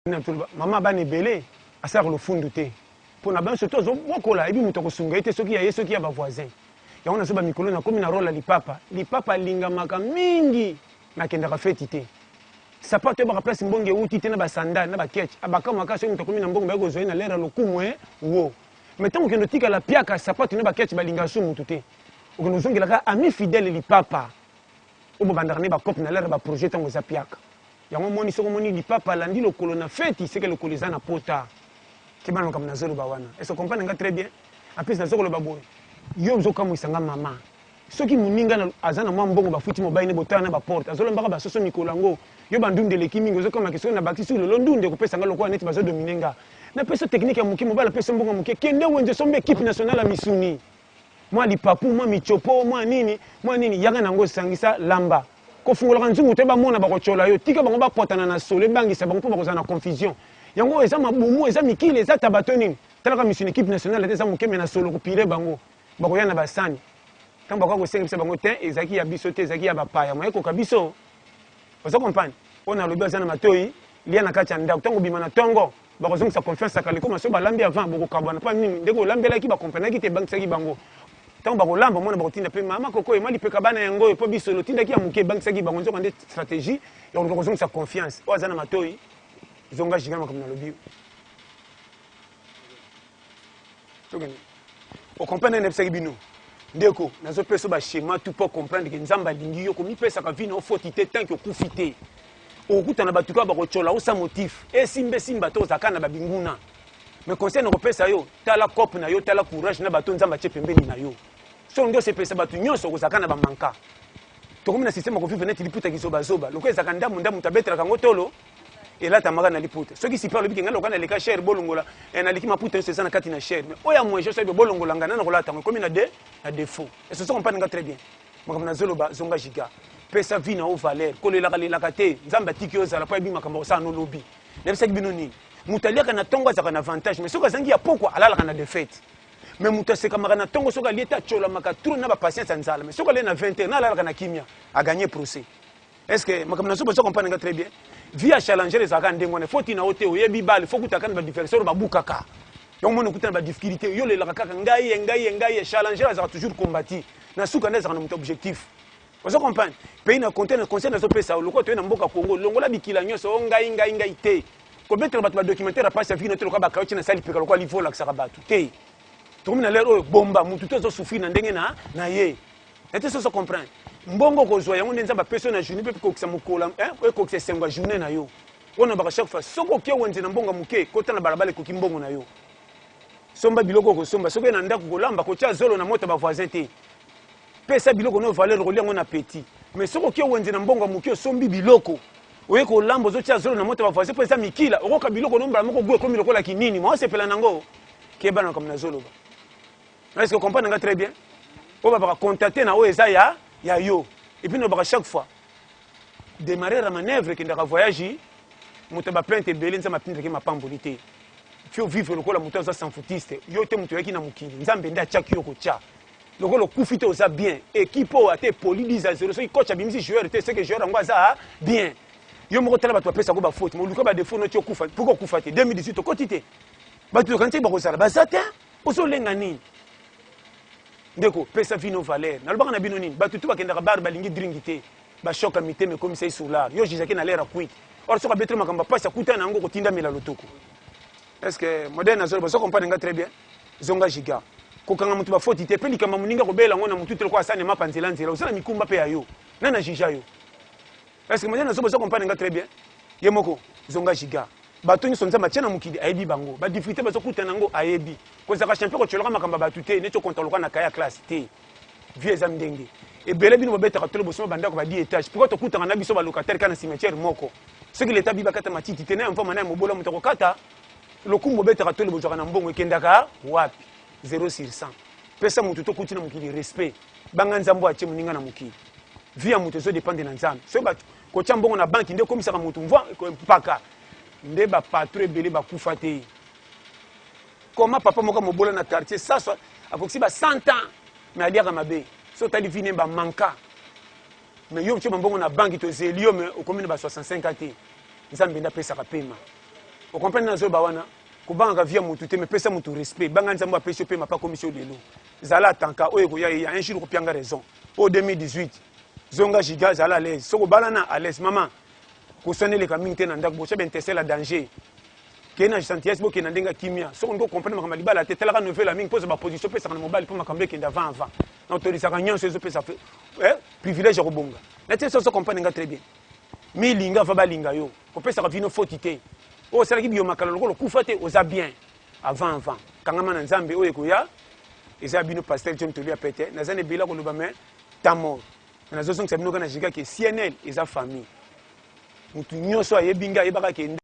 Maman bane belé à ça le fond douté pour na ban surtout mokola et bi muto ko sunga ite soki ya yeso ki ya ba voisin ya ona so ba mikolo na komi na rôle lipapa linga maka mingi na kenda ka feti te sapato ba place mbonge uti te na ba sandal na ba ketch abaka maka so muto komi na mbongo ba ko zoina lera lokumu wo metango kendo tika la piaka sapato na ba ketch ba linga su mutu te o kono zongela ka ami fidèle lipapa o bo bandane ba cop na lera ba projet tango za piaka yango moni soko moni lipapa landi lokolo na feti c'est que le koleza na pota ke bana comme na zolo ba wana est-ce comprendre nga très bien en plus na zolo ba boy yo zo kamu isanga mama soki muninga na azana mwa mbongo ba futi mobile ne botana ba porte azolo mbaka ba soso mikolango yo bandunde le kimingo zo kama kesona na bakti sur le londunde ko pesa ngalo ko net ba zo dominenga na peso technique ya muki mobile peso mbongo muki kende wenze sombe équipe nationale ya misuni moi lipapu moi michopo moi nini yanga nango sangisa lamba ko fungola nzungu te ba mona ba ko chola yo tika bango ba potana na solo bangisa bango po ba ko za na confusion yango eza mabumu eza mikile eza tabatoni talaka mission équipe nationale eza mukeme na solo ko pire bango ba ko yana basani tamba ko senga bango te ezaki ya biso te ezaki ya bapaya moye ko kabiso ozo comprendre ona lobi azana matoi lia na kati ya ndako tango bima na tongo ba ko zonga sa confiance akali ko maso ba lambi avant boko kabana pa nini ndeko lambela ki ba comprendre ki te bank saki bango tant ba kolamba mona ba kotinda pe mama koko emali pe kabana yango po biso lo tinda ki ya muke bank saki bango nzoka nde stratégie ya ko zonga sa confiance o azana matoi zonga jigama comme na lobi tokeni o comprendre ne pesa bino ndeko nazo peso ba schéma tout pour comprendre que nzamba lingi yo ko mi pesa ka vino fotité tant que kufité o kuta na batuka ba ko chola o sa motif e simba to zakana ba binguna mais conseil no pesa yo tala cop na yo tala courage na bato nzamba che pembeni na yo so ndio se pesa batu nyonso ko zakana ba manka to comme na système ko vivre net liputa ki zoba loko ezakanda munda mutabetra kango tolo et là tamaka na liputa soki si parle biki ngalo kana leka cher bolongola et na liki maputa yo sesa na kati na cher mais oya moi je sais be bolongola ngana na kolata comme na défaut et ce sont comprendre nga très bien makam na zolo ba zonga giga pesa vie na o valeur ko lela kala kate nzamba tiki yo zala pa bi makambo sa no lobby ne pesa bino ni mutalia kana tongo za kana avantage mais soka zangi ya pourquoi alala kana défaite mais mutase kamaka na tongo soka lieta chola maka trop na ba patience nzala mais soka le na 20 na alala kana kimia a gagner procès est-ce que makam na soba comprendre nga très bien via challenger les akans ndengone faut ina ote oyebi bal faut kutakana ba differentiel ba bukaka yo mona kutana ba difficulté yo le la kaka ngai challenger azaka toujours combattre na suka ndeza kana muto objectif vous comprenez pays na conteneur conseil na so pesa loko to na mboka Congo longola bikila nyoso ngai te ko betre ba documentaire passe vie notre ko ba kaochi na sali peka loko livo la ksaka batu te to mina lero bomba mutu to zo souffrir na ndenge na ye ete so comprendre mbongo ko zo yango ndenza ba personne na journée pe ko kisa mukola ko kisa sengwa journée na yo ona ba chaque fois soko ke wenze na mbonga muke ko tana balabale ko kimbongo na yo somba biloko ko somba soko na ndako ko lamba ko tia zolo na moto ba voisin te pesa biloko no valeur ko liango na petit mais soko ke wenze na mbonga muke sombi biloko oye ko lambo zo tia zolo na moto ba voisin pesa mikila okoka biloko no mbala moko gwe ko miloko la kinini mo se pela nango ke bana comme na zolo ba est-ce que comprendre nga très bien on va contacter na o eza ya yo et puis no ba chaque fois démarrer la manœuvre qui ndaka voyage moto ba plainte belé nza ma plainte ke mapambolité faut vivre le ko la moto za sans foutiste yo te moto yaki na mukili nzambe nda chaki yo ko cha le ko lo kufite oza bien équipe o ate poli 10 à 0 so coach abimisi joueur te c'est que joueur ngwa za bien yo moko tala bato pesa ko ba faute mo luko ba défaut no tio kufa pourquoi kufa te 2018 to kotité bato kanti ba ko sala bazate oso lenga nini ndeko pesa vino valeur na lobaka na bino nini bato tu bakenda ka bar balingi dringité ba choka miteme comme ça sur l'art yo jisaki na lera quit or so ka betre makamba pasa kuta na ngo ko tinda mela lotoko est-ce que moderne azolo so comprendre nga très bien zonga giga ko kanga mutu ba faute te peli kama muninga ko bela ngona mutu te ko asane mapanzela nzela usana mikumba pe ayo nana jija yo est-ce que moderne azolo so comprendre nga très bien yemoko zonga giga bato nyi sonza machana mukidi ayebi bango ba difficulté bazo kutana ngo ayebi ko zaka champion ko tsholoka makamba batute ne to konta na kaya classe te vieux zamdenge et belé bino beta ka tolo boso banda ko ba 10 étages pourquoi to kutana na biso ba locataire kana cimetière moko ce qui l'état biba kata matiti tena mfa mana mobola mutoko kata lokumbo beta ka tolo boso kana mbongo ekendaka wapi 0 sur 100 pesa mutu to kutina mukidi respect banga nzambo ache muninga na mukidi via mutu zo dépendre na nzambe so ba ko chambongo na banki nde komisa ka mutu mva mpaka nde ba patron belé ba kufa te comment papa moka mobola na quartier ça soit akoksi ba 100 ans mais aliaka mabe so tali vine ba manka mais yo choma mbongo na banki to zelio mais au commune ba 65 ans te nzambe nda pesa ka pema o comprendre na zo ba wana ko banga via mutu te me pesa mutu respect banga nzambo apesi pe mapa commission lelo zala tanka oyo ko ya un jour ko pianga raison au 2018 zonga giga zala à l'aise soko balana à l'aise maman ko sonner ka mingi te na ndako bo chebe intéressé la danger kena gentillesse bo kena ndenga kimia soko ndo comprendre makamba libala te tala ka nouvelle la mingi pose ba position pesa na mobile po makambe kenda avant na autorisation ka nyonso zo pesa privilège ko bonga na te so comprendre nga très bien mi linga va balinga yo ko pesa ka vino fotité o sala ki biyo makala lokolo kufa te oza bien avant kangama na nzambe oyo koya eza bino pasteur John Tolu apete nazane bila ko loba mais tamo na zo song sabino kana jiga ke CNL eza famille mutu nyonso ayebinga yebaka ke